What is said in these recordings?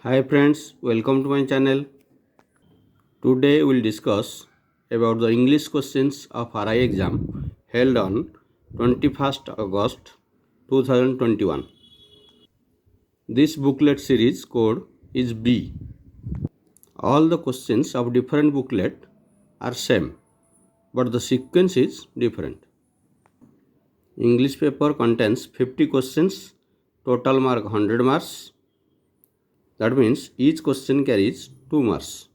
Hi friends, welcome to my channel. Today we'll discuss about the English questions of RI exam held on 21st August 2021. This booklet series code is B. All the questions of different booklet are same, but the sequence is different. English paper contains 50 questions, total mark 100 marks. That means each question carries 2 marks.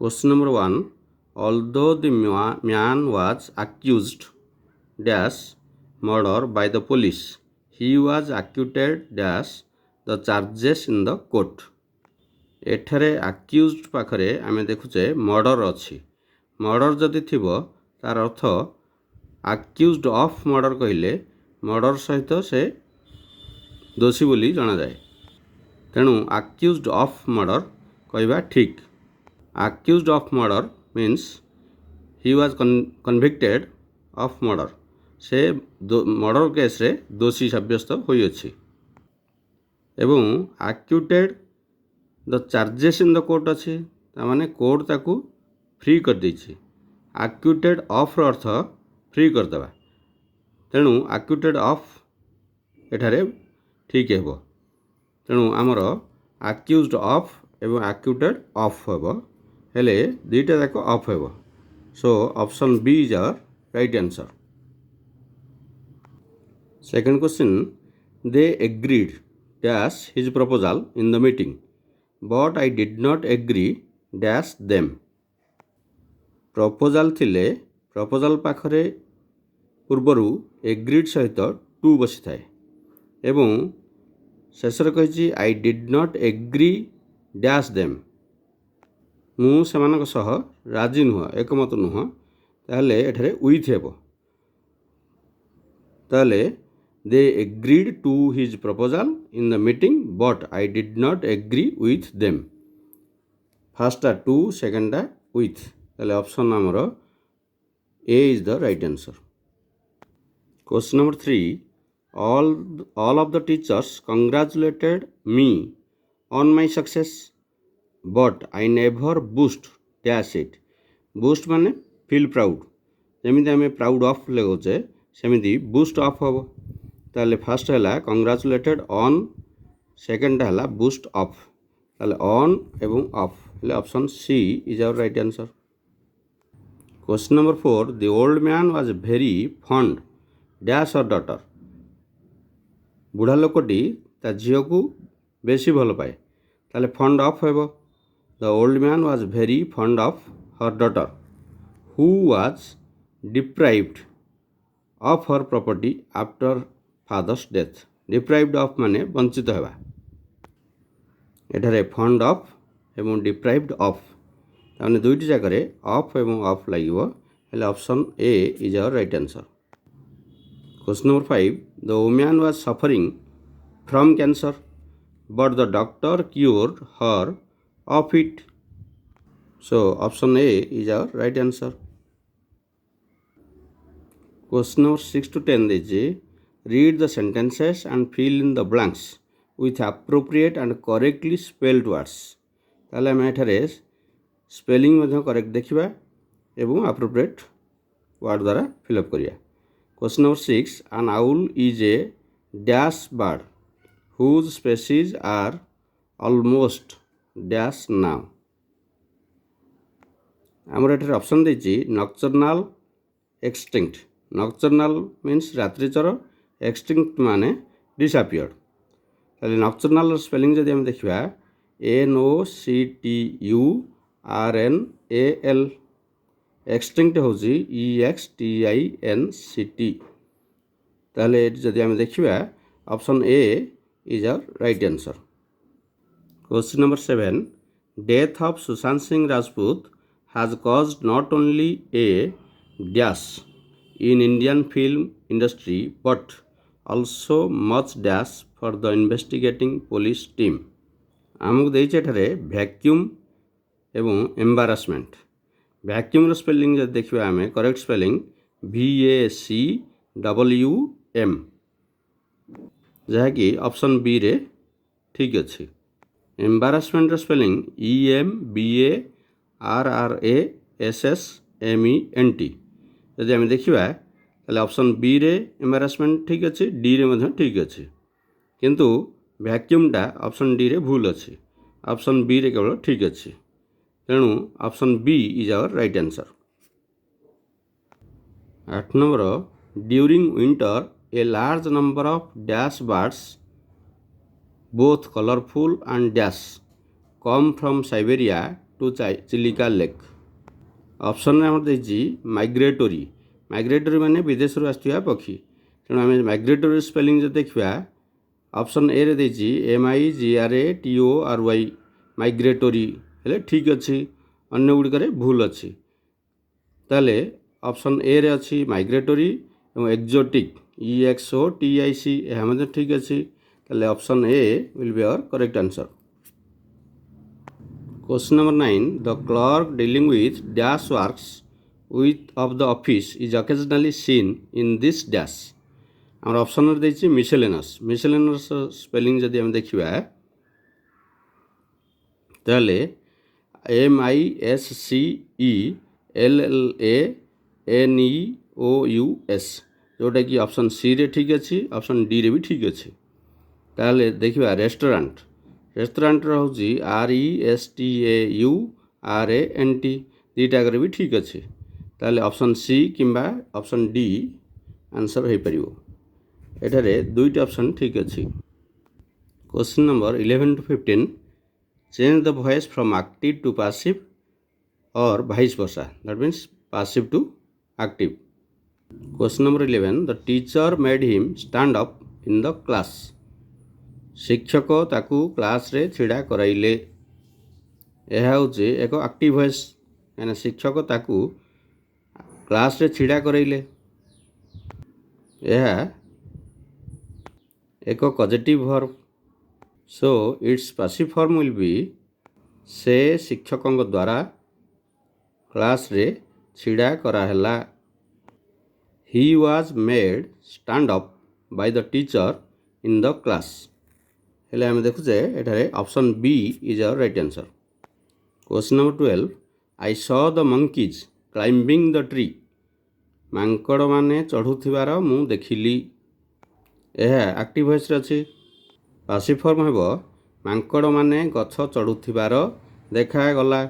Question number 1. Although the man was accused dash murder by the police, he was acquitted dash the charges in the court. ଏଠାରେ accused ପାଖରେ ଆମେ ଦେଖୁଛେ murder ଅଛି। Murder ଯଦି ଥିବ ତାର ଅର୍ଥ accused of murder କହିଲେ ମର୍ଡ଼ର ସହିତ ସେ ଦୋଷୀ ବୋଲି ଜଣାଯାଏ। ତେଣୁ ଆକ୍ୟୁଜ୍ଡ ଅଫ୍ ମର୍ଡ଼ର କହିବା ଠିକ୍। Accused of murder means he was convicted of murder. से मर्डर केस रे दोषी साब्यस्त होइअछि। एवं acquitted the charges in the court अछि तामाने कोर्ट ताकू फ्री कर दैछि। acquitted of रो अर्थ फ्री कर देबा। तेणु acquitted of एठारे ठीक हेबो। तेणु आमर accused of एवं acquitted of हेबो। हेले दुईटा जाक अफ हेबो। So option B is our right answer. Second question, they agreed dash his proposal in the meeting but I did not agree dash them. Proposal थिले प्रपोजल पाखरे पूर्वरु एग्रीड सहित टू बसी थाए एवं शेषर कहिछि I did not agree dash them. ମୁଁ ସେମାନଙ୍କ ସହ ରାଜି ନୁହଁ, ଏକମତ ନୁହଁ, ତାହେଲେ ଏଠାରେ ୱିଥ୍ ହେବ। ତାହେଲେ they agreed to his proposal in the meeting but I did not agree with them. ଫାର୍ଷ୍ଟଟା ଟୁ, ସେକେଣ୍ଡଟା ୱିଥ୍। ତାହେଲେ ଅପସନ୍ ଆମର A is the right answer. Question number 3, all of the teachers congratulated me on my success but I never boast dash it. Boast माने feel proud। जमिति आमे proud of लगाउचे सेमिति boast of हबो। ताले first हैला congratulated on, second हैला boast of। ताले on एवं of हेले option C is our right answer. Question number 4, the old man was very fond dash or daughter। बुढ़ा लोकटी ता झियो को बेसी भल पाए ताले fond of हेबो। The old man was very fond of her daughter, who was deprived of her property after father's death। Deprived of माने वंचित हेबा। एठारे fond of एवं deprived of ताने दुईटी जाकर of एवं of लागिवो हेले option A is our right answer. Question number 5, the woman was suffering from cancer but the doctor cured her of it। So option A is our right answer. Question number 6 to 10 is read the sentences and fill in the blanks with appropriate and correctly spelled words। ताले हम एठारे spelling मध्ये correct देखिबा एवं appropriate word द्वारा fill up करिया। Question number 6, an owl is a dash bird whose species are almost dash now। आमर एठारे ऑप्शन देछि नॉक्टर्नल, एक्सटिंक्ट। नॉक्टर्नल मीन्स रात्रिचर, एक्सटिंक्ट माने डिसअपियर्ड। ताले नॉक्टर्नल स्पेलिंग जदि हम देखिबा NOCTURNAL, एक्सटिंक्ट होछि EXTINCT। ताले जदि हम देखिबा option A is our right answer. Question number 7, death of Sushant Singh Rajput has caused not only a dash in Indian film industry but also much dash for the investigating police team। आमको देइछे एठारे vacuum एवं एम्बारासमेंट। Vacuum रो spelling जब देखिबा आमे correct spelling VACWM, जहा कि option B रे ठीक अच्छे। एम्बारासमेंट स्पेलिंग EMBARRASSMENT जदि आम देखा ऑप्शन बी रे एम्बारासमेंट ठीक अच्छे, डी रे मध्य ठीक अच्छे, किंतु वैक्यूमटा ऑप्शन डी रे भूल अच्छे, ऑप्शन बी रे केवल ठीक अच्छे, तेणु option B is our right answer. 8 number during winter a large number of dash birds both colorful and dash come from Siberia to Chilika Lake। Option आम देखिए माइग्रेटोरी, माइग्रेटोरी माने विदेश आसुवा पक्षी, तेणु आम माइग्रेटोरी स्पेलिंग जो देखा ऑप्शन ए रे देछि MIGRATORY माइग्रेटोरी हेले ठीक अच्छी, अन्य गुड़िक भूल अच्छी, ताले ऑप्शन ए रे अच्छी माइग्रेटोरी और एक्जोटिक EXOTIC यह ठीक अच्छी, ताले option A will be our correct answer. Question number 9 the clerk dealing with dash works with of the office is occasionally seen in this dash. आम ऑप्शन देखिए miscellaneous, मिसेलेनस spelling जदि आम देखा ताले MISCELLANEOUS जोटा कि ऑप्शन सी रे ठीक अच्छी, ऑप्शन डी रे भी ठीक अच्छी, ताले देखा रेस्टोरेंट, रेस्टोरेंट हूँ RESTAURANT दीटा भी ठीक अच्छे, ताले ऑप्शन सी किंबा ऑप्शन डी आंसर हो पार, एठारे दुईटा ऑप्शन ठीक अच्छे। Question number 11 to 15 change the voice from active to passive और vice versa, that means passive to active. Question number 11 the teacher made him stand up in the class. शिक्षक ताकू class रे छिड़ा कराइले, यह हूँ एक एक्टिव वॉइस कहीं शिक्षक ताकू क्लास रे छिड़ा कराइले, यह एक positive verb, so its passive form will be say शिक्षकों द्वारा क्लास रे छिड़ा कराहेला। He was made stand up by the teacher in the class हेले आम देखुचे एठारे option B is our right answer. Question number 12 I saw the monkeys climbing the tree. मांकड़ माने चढ़ुथिबार मु देखिली, यह एक्टिव वॉइस अच्छी, पैसिव फॉर्म हेबो मांकड़ माने गछ चढ़ुथिबार देखागला।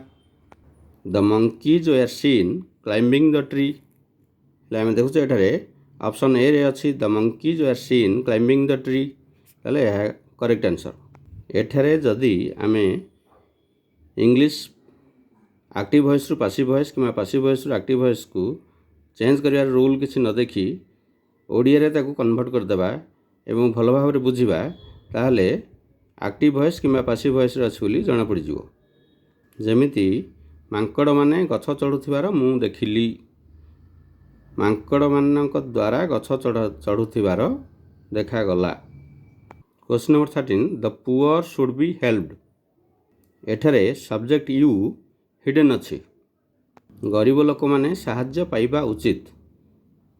The monkeys were seen climbing the tree हेले आम देखुचे एठारे ऑप्शन ए रे अच्छी the monkeys were seen climbing the tree, ताले यह करेक्ट आंसर। एठारे जदि आमे इंग्लिश एक्टिव वॉइस रु पैसिव वॉइस कि पैसिव वॉइस रु एक्टिव वॉइस को चेंज कर रूल किसी न देखी ओडिया ताकू कन्वर्ट करदेबा एवं भल भाव बुझा ताहले एक्टिव वॉइस कि पैसिव वॉइस अच्छी बोली जना पड़ जाव। जमिति मांकड़ माने गछ चढ़ुथिबार मु देखिली, मांकड़ मानक द्वारा गछ चढ़ुथिबार देखागला। Question number 13 the poor should be helped. एठारे सब्जेक्ट यू हिडन अच्छी, गरीब लोक मैंने साहाय्य पाइबा उचित,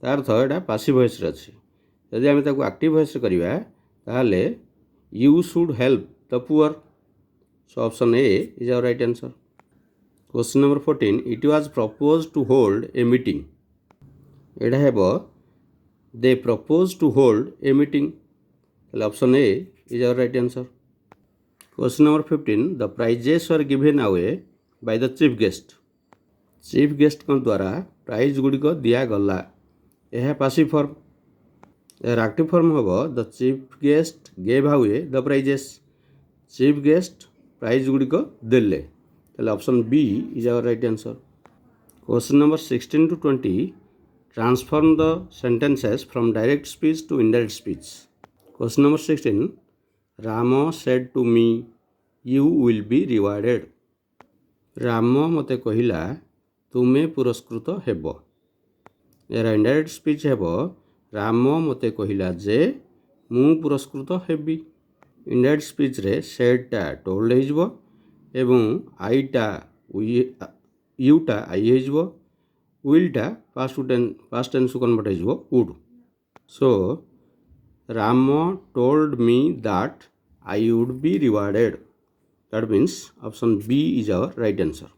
तार अर्थ यहाँ पैसिव वॉइस अच्छी, यदि आम ताको एक्टिव वॉइस करवा ताहले you should help the poor, so option A is our right answer. Question number 14 it was propose to hold a meeting. एटा हेबो they propose to hold a meeting, option A is our right answer. Question number 15 the prizes are given away by the chief guest. Chief guest द्वारा prize गुड़िक दिगला, यह passive form, यार active form हम the chief guest gave away the prizes, chief guest prize गुड़िक देले, ताले option B is our right answer. Question number 16 to 20 transform the sentences from direct speech to indirect speech. Question number 16 Ram said to me you will be rewarded. Ram मते कहिला तुमे पुरस्कृत हेब, यार indirect speech हेब राम मते कहिला जे मु पुरस्कृत हेबी। इनडायरेक्ट स्पीच रे सेडटा टोल्ड हो एवं आईटा यूटा आई हो, विलटा पास्ट टेंस कन्वर्ट हो would. So Ram told me that I would be rewarded. That means option B is our right answer.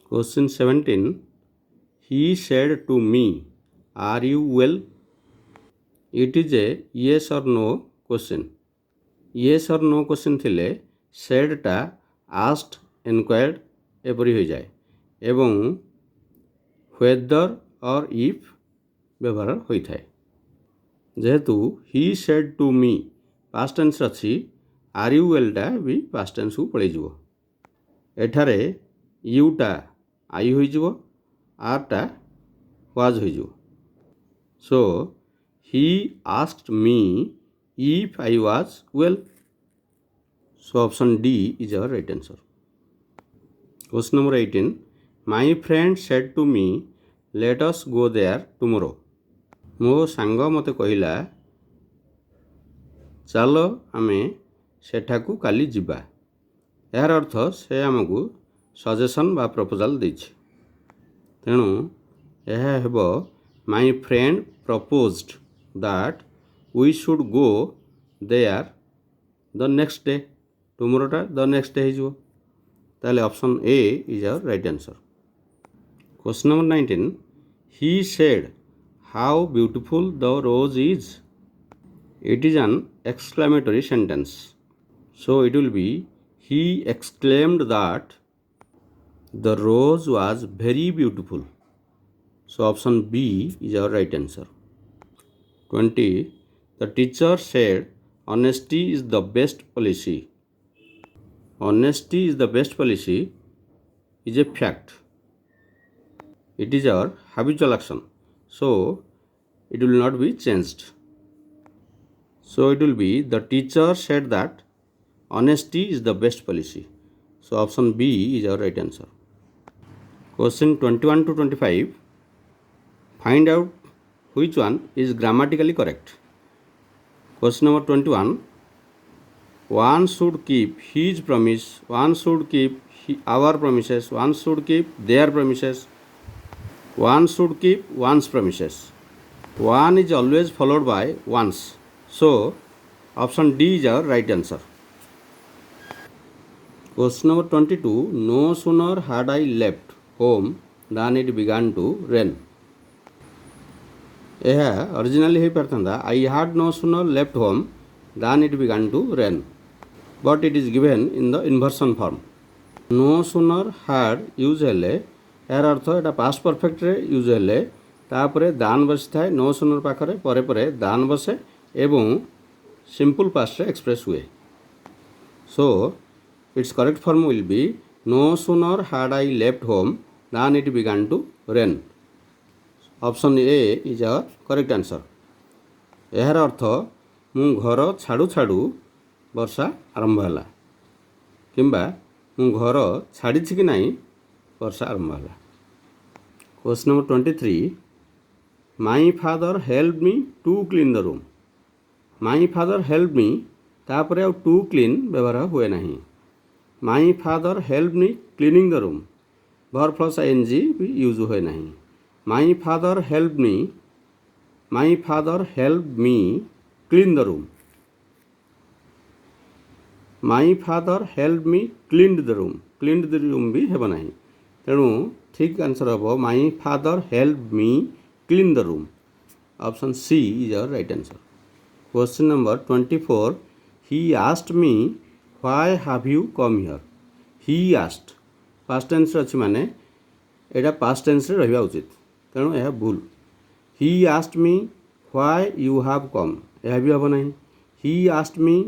Question 17. He said to me, are you well? It is a yes or no question. Yes or no question thile said टा asked enquired एपरी हो जाए एवं whether or if व्यवहार होता है जेहेतु he said to me past tense अच्छी are you well टा भी past tense को पड़े जीवो एठारे you टा आई होई जीवो are टा was होई जीवो so he asked me if I was well. So option D is our right answer. Question number 18. My friend said to me, let us go there tomorrow. ମୋ ସାଙ୍ଗ ମୋତେ କହିଲା ଚାଲ ଆମେ ସେଠାକୁ କାଲି ଯିବା ଏହାର ଅର୍ଥ ସେ ଆମକୁ ସଜେସନ୍ ବା ପ୍ରପୋଜାଲ୍ ଦେଇଛି ତେଣୁ ଏହା ହେବ my friend proposed that we should go there the next day. tomorrowଟା ଦ ନେକ୍ସଟ ଡେ ହେଇଯିବ ତାହେଲେ option A is our right answer question number 19 he said how beautiful the rose is it is an exclamatory sentence so it will be he exclaimed that the rose was very beautiful so option B is our right answer 20 the teacher said honesty is the best policy. Honesty is the best policy is a fact. It is our habitual action. So, it will not be changed. So, it will be the teacher said that honesty is the best policy. So, option B is our right answer. Question 21 to 25. Find out which one is grammatically correct. Question number 21. One should keep his promise, one should keep our promises, one should keep their promises, one should keep one's promises. One is always followed by once. So, option D is our right answer. Question number 22. No sooner had I left home than it began to rain. ଏହା originally ହେଇପାରିଥାନ୍ତା I had no sooner left home than it began to rain. But it is given in the inversion form. No sooner had use हेले यार अर्थ एटा past perfect रे use हेले तापरे दान बसी थाए no sooner पाखरे परे परे दान बसे एवं सिंपल पास्ट रे एक्सप्रेस हुए so its correct form will be no sooner had I left home than it began to rain. Option A is our correct answer. यार अर्थ मु घर छाड़ू छाड़ू ବର୍ଷା ଆରମ୍ଭ ହେଲା କିମ୍ବା ମୁଁ ଘର ଛାଡ଼ିଛି କି ନାହିଁ ବର୍ଷା ଆରମ୍ଭ ହେଲା question number 23 my father help me to clean the room my father help me ତାପରେ ଆଉ ଟୁ କ୍ଲିନ୍ ବ୍ୟବହାର ହୁଏ ନାହିଁ my father help me cleaning the room verb plus I N G ବି ୟୁଜ୍ ହୁଏ ନାହିଁ my father help me clean the room my father help me cleaned the room भी हेब ना तेणु ठीक आंसर हम my father help me clean the room option C is our right answer question number 24 he asked me why have you come here he asked past tense अच्छी माने एटा past tense रे रहिबा उचित तेणु यह भूल ही asked me why you have come यह भी हेब ना ही asked me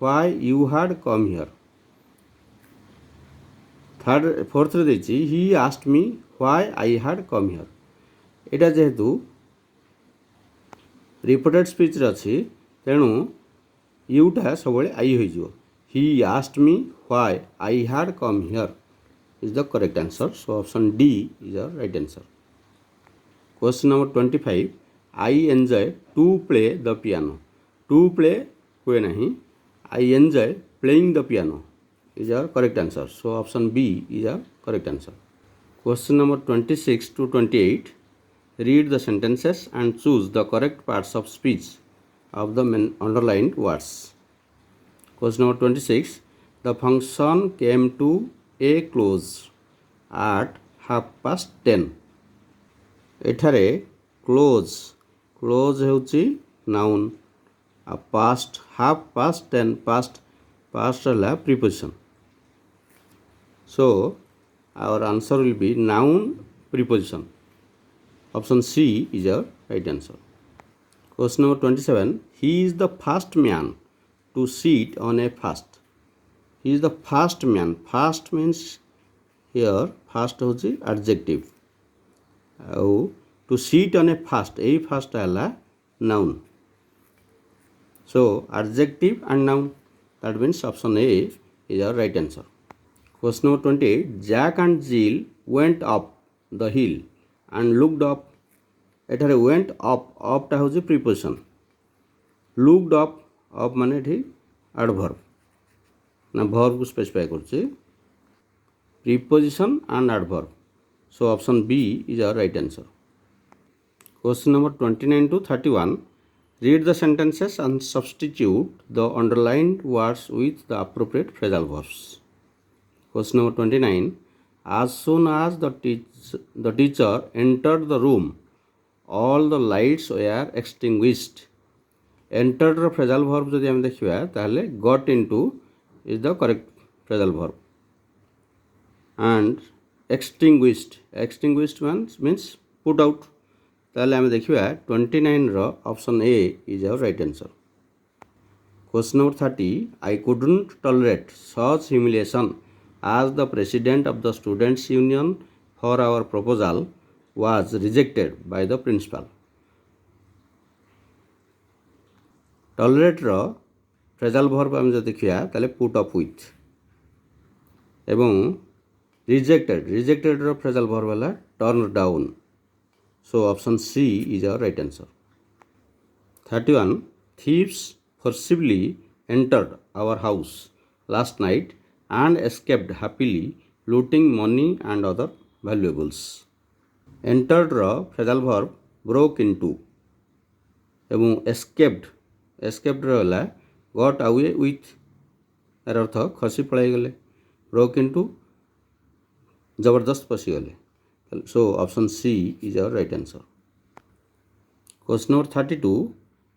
why you had come here. Fourth रे देछि he asked me why I had come here. एटा जेहेतु रिपोर्टेड स्पीच रे अछि तेणु यूटा सबले आई होई जो he asked me why I had come here is the correct answer. So option D is our right answer. Question number 25. I enjoy to play the piano. To play हुए नहीं I enjoy playing the piano is our correct answer. So option B is our correct answer. Question number 26 to 28. Read the sentences and choose the correct parts of speech of the underlined words. Question number 26. The function came to a close at 10:30. ଏଠାରେ close ହେଉଛି noun ଆଉ past half past 10 past ହେଲା preposition. So our answer will be noun preposition. Option C is our right answer. Question number 27. He is the first man to sit on a fast. He is the first man. First means here first ହେଉଛି adjective. ଆଉ to sit on a fast, ଏଇ fast ହେଲା noun. So adjective and noun, that means option A is our right answer. Question number 28. Jack and Jill went up the hill and looked up. ଏଠାରେ went up ଟା ହେଉଛି preposition. looked up ମାନେ ଏଠି adverb ନା verb କୁ specify କରୁଛି, preposition and adverb. So option B is our right answer. Question number 29 to 31. Read the sentences and substitute the underlined words with the appropriate phrasal verbs. Question number 29. As soon as the teacher entered the room, all the lights were extinguished. Entered ର phrasal verb ଯଦି ଆମେ ଦେଖିବା ତାହେଲେ got into is the correct phrasal verb. And extinguished means put out. ତାହେଲେ ଆମେ ଦେଖିବା 29 ର option A is our right answer. Question number 30. I couldn't tolerate such humiliation as the president of the students union for our proposal was rejected by the principal. Tolerate ର phrasal verb ଆମେ ଯଦି ଦେଖିବା ତାହେଲେ put up with. ଏବଂ rejected ର phrasal verb ହେଲା turn down. So option C is our right answer. 31. Thieves forcibly entered our house last night and escaped happily, looting money and other valuables. Entered ର phrasal verb broke into ଏବଂ escaped ର ହେଲା got away with. ଏର ଅର୍ଥ ଖସି ପଳାଇଗଲେ, broke into ଜବରଦସ୍ତ ପଶିଗଲେ. So option C is our right answer. Question number 32.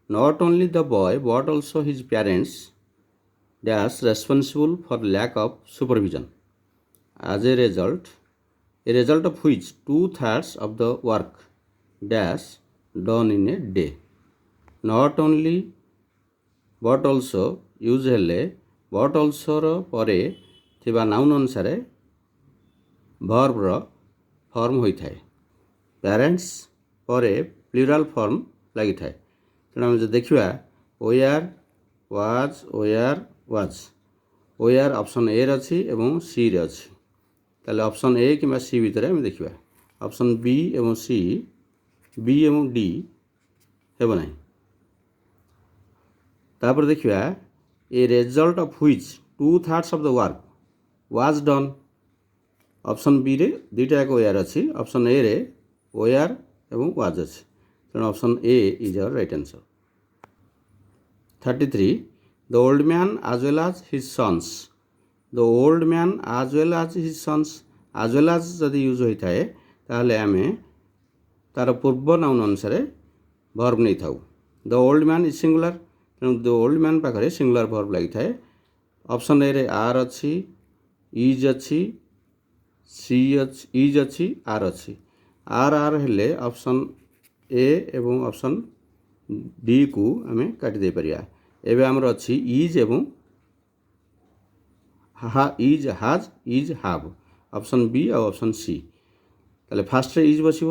Not only the boy but also his parents dash responsible for lack of supervision. As a result of which 2/3 of the work dash done in a day. Not only but also use ହେଲେ but also ର ପରେ ଥିବା noun ଅନୁସାରେ verb ର form ହୋଇଥାଏ. Parents ପରେ plural form ଲାଗିଥାଏ. ତେଣୁ ଆମେ ଯଦି ଦେଖିବା were, was, were option A ରେ ଅଛି ଏବଂ C ରେ ଅଛି. ତାହେଲେ ଅପସନ୍ A କିମ୍ବା C ଭିତରେ ଆମେ ଦେଖିବା. ଅପସନ୍ B ଏବଂ C, B ଏବଂ D ହେବ ନାହିଁ. ତାପରେ ଦେଖିବା a result of which 2/3 of the work was done. Option B ରେ ଦୁଇଟା ଯାକ were ଅଛି, ଅପସନ୍ A ରେ were ଏବଂ was ଅଛି. ତେଣୁ option A is our right answer. 33. The old man as well as his sons. The old man as well as his sons. as well as ଯଦି use ହୋଇଥାଏ ତାହେଲେ ଆମେ ତାର ପୂର୍ବ ନାଉନ୍ ଅନୁସାରେ ଭର୍ବ ନେଇଥାଉ. The old man is singular, ତେଣୁ the old man ପାଖରେ singular verb ଲାଗିଥାଏ. ଅପସନ୍ A ରେ are ଅଛି, is ଅଛି, is ଅଛି, are ଅଛି. are ହେଲେ ଅପସନ୍ A ଏବଂ ଅପସନ୍ D କୁ ଆମେ କାଟି ଦେଇପାରିବା. ଏବେ ଆମର ଅଛି is ଏବଂ is, has, is, have. Option B ଆଉ ଅପସନ୍ C. ତାହେଲେ ଫାର୍ଷ୍ଟରେ is ବସିବ.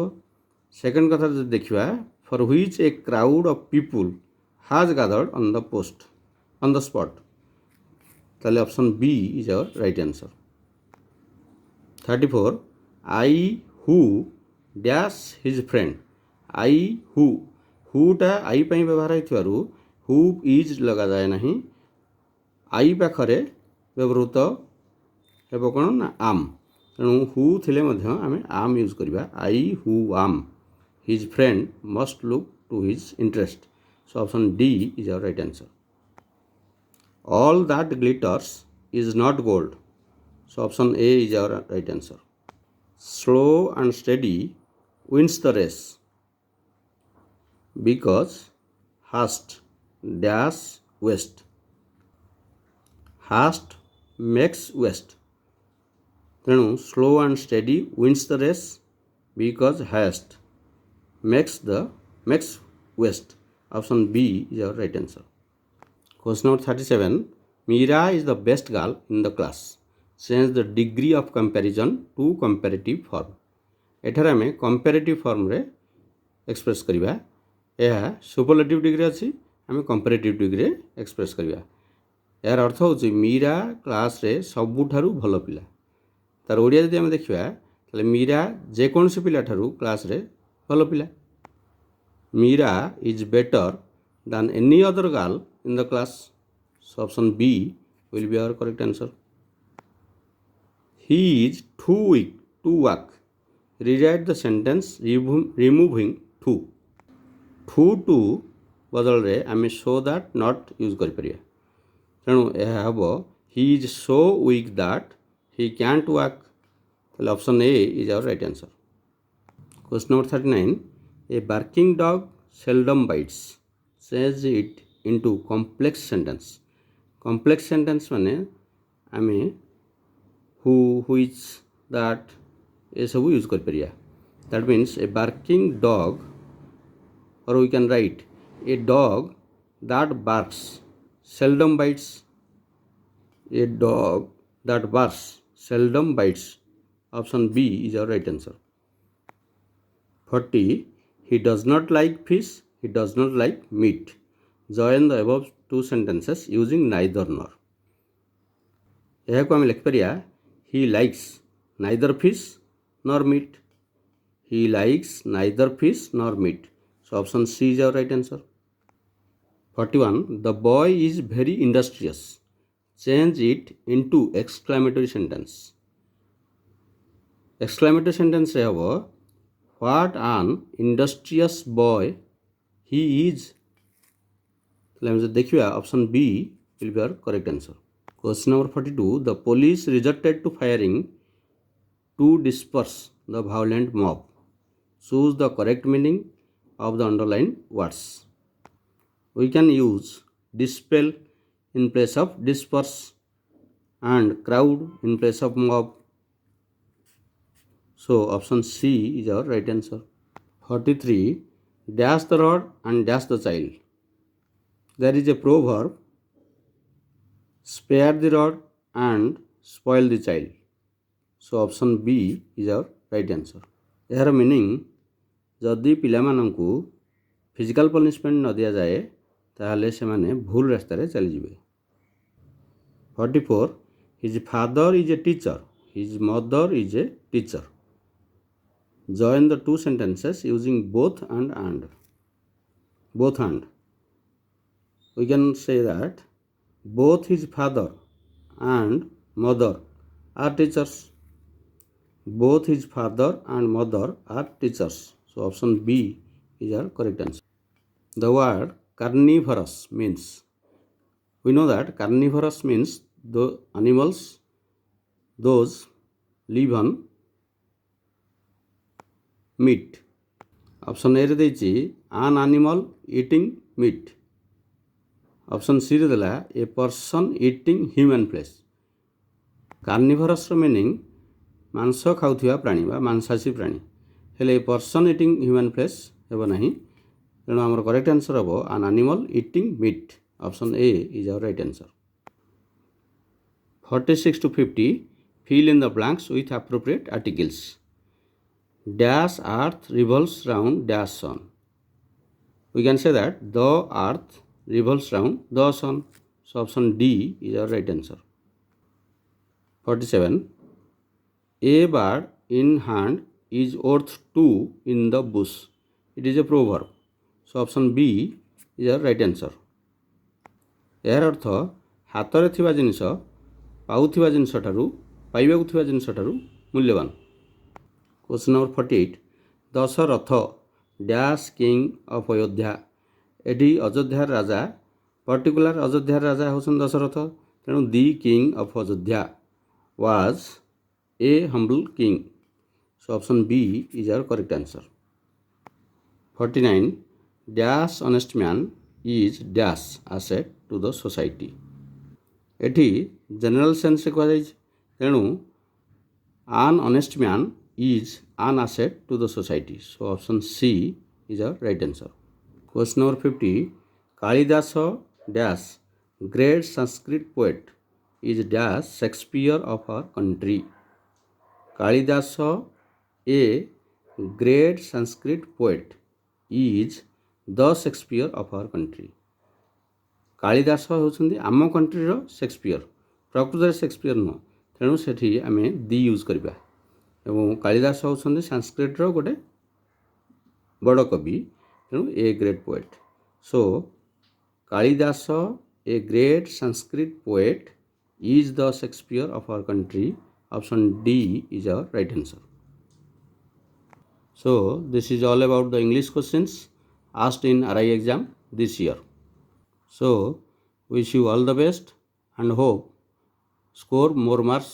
ସେକେଣ୍ଡ କଥା ଯଦି ଦେଖିବା for which a crowd of people has gathered on the spot. ତାହେଲେ option B is our right answer. 34. I who dash his friend. I who ଟା I ପାଇଁ ବ୍ୟବହାର ହେଇଥିବାରୁ who is ଲଗାଯାଏ ନାହିଁ. I ପାଖରେ ବ୍ୟବହୃତ ହେବ କ'ଣ ନା am. ତେଣୁ who ଥିଲେ ମଧ୍ୟ ଆମେ am ୟୁଜ୍ କରିବା. I who am his friend must look to his interest. So option D is our right answer. All that glitters is not gold. So option A is our right answer. Slow and steady wins the race because haste dash waste. Haste makes waste. ତେଣୁ slow and steady wins the race because haste makes waste. Option B is our right answer. Question number 37. Meera is the best girl in the class. Change the degree of comparison to comparative form. ଏଠାରେ ଆମେ comparative ଫର୍ମରେ express କରିବା. ଏହା superlative degree ଅଛି, ଆମେ comparative ଡିଗ୍ରୀରେ express କରିବା. ଏହାର ଅର୍ଥ ହେଉଛି ମୀରା କ୍ଲାସ୍ରେ ସବୁଠାରୁ ଭଲ ପିଲା. ତାର ଓଡ଼ିଆ ଯଦି ଆମେ ଦେଖିବା ତାହେଲେ ମୀରା ଯେକୌଣସି ପିଲାଠାରୁ କ୍ଲାସ୍ରେ ଭଲ ପିଲା. Meera is better than any other girl in the class. So option B will be our correct answer. He is too weak to walk. Rewrite the sentence removing to. To ବଦଳରେ ଆମେ so that not ୟୁଜ୍ କରିପାରିବା. ତେଣୁ ଏହା ହେବ he is so weak that he can't walk. ତାହେଲେ option A is our right answer. Question number 39. A barking dog seldom bites. Change it into complex sentence. Complex sentence ମାନେ ଆମେ who, which, that ଏସବୁ use କରିପାରିବା. That means a barking dog, or we can write a dog that barks seldom bites. A dog that barks seldom bites. Option B is our right answer. 40. He does not like fish. He does not like meat. Join the above two sentences using neither nor. ଏହାକୁ ଆମେ ଲେଖିପାରିବା he likes neither fish nor meat. He likes neither fish nor meat. So option C is our right answer. 41. The boy is very industrious. Change it into exclamatory sentence. Exclamatory sentence ରେ ହେବ what an industrious boy he is. ତାହେଲେ ଆମେ ଯଦି ଦେଖିବା option B will be our correct answer. Question number 42. The police resorted to firing to disperse the violent mob. Choose the correct meaning of the underlined words. We can use dispel in place of disperse and crowd in place of mob. So option C is our right answer. 43. Dash the rod and dash the child. There is a proverb, spare the rod and spoil the child. So option B is our right answer. ଏହାର meaning ଯଦି ପିଲାମାନଙ୍କୁ physical punishment ନ ଦିଆଯାଏ ତାହେଲେ ସେମାନେ ଭୁଲ ରାସ୍ତାରେ ଚାଲିଯିବେ. 44. His father is a teacher. His mother is a teacher. Join the two sentences using both and. Both and. We can say that both his father and mother are teachers. Both his father and mother are teachers. So option B is our correct answer. The word carnivorous means, we know that carnivorous means the animals those live on meat. Option A ରେ ଦେଇଛି an animal eating meat. Option C ରେ ଦେଲା a person eating human flesh. Carnivorous ର meaning ମାଂସ ଖାଉଥିବା ପ୍ରାଣୀ ବା ମାଂସାଶୀ ପ୍ରାଣୀ, ହେଲେ a person eating human flesh ହେବ ନାହିଁ. ତେଣୁ ଆମର କରେକ୍ଟ ଆନ୍ସର୍ ହେବ an animal eating meat. Option A is our right answer. 46 to 50. Fill in the blanks with appropriate articles. Dash earth revolves round dash sun. We can say that the earth revolves round the sun. So option D is our right answer. 47. A bird in hand is worth two in the bush. It is a proverb. So option B is our right answer. ଏହାର ଅର୍ଥ ହାତରେ ଥିବା ଜିନିଷ ପାଉଥିବା ଜିନିଷ ଠାରୁ ପାଇବାକୁ ଥିବା ଜିନିଷ ଠାରୁ ମୂଲ୍ୟବାନ. Question number 48. Dasharatha dash king of Ayodhya. ଏଠି ଅଯୋଧ୍ୟାର ରାଜା पर्टिकुलर अयोध्यार राजा होउछन् दशरथ, तेणु the king of Ayodhya was a humble king. So option B is our correct answer. 49 dash honest man is dash asset to the society. एठी जनरल सेंस रे कह तेणु an honest man is an asset to the society. So option C is our right answer. Question number 50. Kalidasa dash great Sanskrit poet is dash Shakespeare of our country. Kalidasa, a great Sanskrit poet, is the Shakespeare of our country. Kalidas होउछन्ति आम कंट्रीर Shakespeare, प्रकृत Shakespeare नुह, तेणु सेठी आमे दी use करबा। एवं कालिदास होउछन्ति संस्कृत गोटे बड़ कवि, तेणु a great poet. So Kalidas a great Sanskrit poet is the Shakespeare of our country. Option D is our right answer. So this is all about the English questions asked in RI exam this year. So wish you all the best and hope score more marks.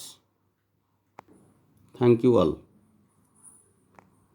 Thank you all.